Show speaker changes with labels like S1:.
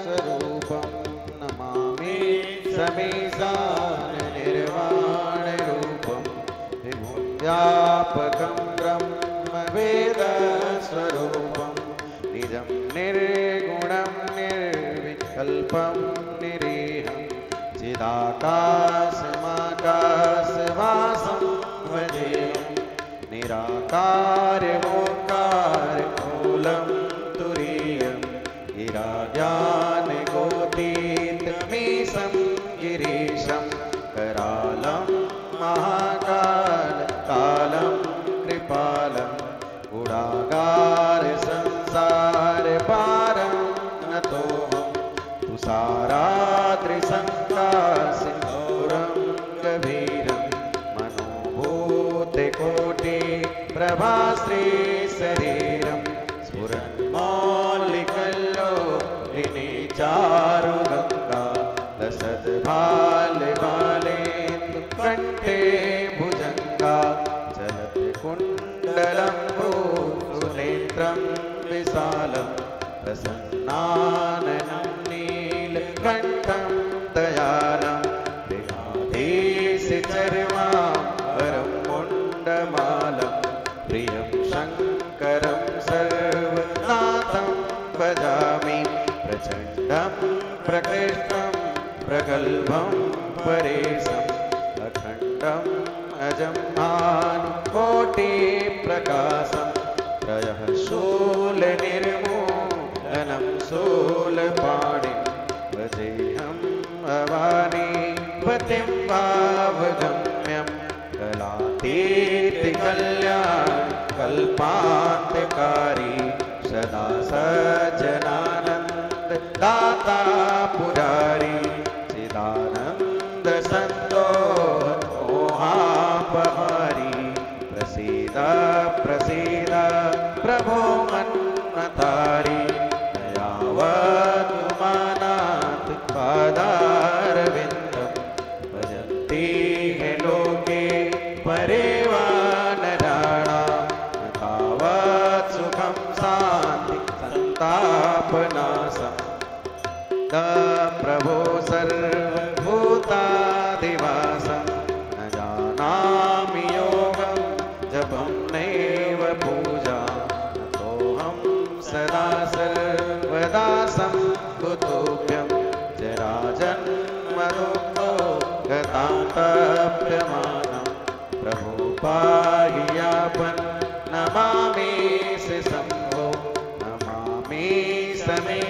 S1: स्वरूपं नमामि समीशान निर्वाणरूपं विभुं व्यापकं ब्रह्मवेदस्वरूपं निजं निर्गुणं निर्विकल्पं निरीहं चिदाकाशमाकाशवासं भजेऽहं निराकारमोकारमूलं तुरीयं गिराज्ञानगोतीतमीशं गिरीशं करालं महाकालं कृपालं गुणागार संसारपारं नतोऽहं तुषाराद्रिसङ्कासिन्दूरं गभीरं मनोभूतकोटिप्रभाश्रीशरीरं स्फुरन्मौलिकल्लोलिनी चारुगङ्गा लसद्भालभालेन्दुकण्ठे भुजङ्गा चलत्कुण्डलं भूनेत्रं विशालं प्रसन्नाननं नीलकण्ठं दयालं प्रियाधीशचर्माम्बरं मुण्डमालं प्रियं शङ्करं सर्वनाथं भजामि प्रचण्डं प्रकृष्टं प्रगल्भं परेशम् अखण्डम् अजं भानुकोटिप्रकाशं त्रयः शूलनिर्मूलनं शूलपाणिं भजेऽहम् अवानीपतिं भावगम्यं कलातीतकल्याणकल्पान्तकारी सदा सज्जनानन्ददाता पुरारी चिदानन्दसन्दोहमोहापहारी प्रसीद प्रसीद प्रभो मन्मतारी दयावनुमानात् पादारविन्दं भजन्ति हे लोके परेवानराणां न तावत् सुखं शान्ति सन्तापनाशम् प्रभो सर्वभूतादिवासं न जानामि योगं जपं नैव पूजा नतोऽहं सदा सर्वदा सम्भुतोऽभ्यं जराजन्मदुःखो गतां तप्यमानं प्रभो पाहि यापन् नमामि शम्भो नमामि समे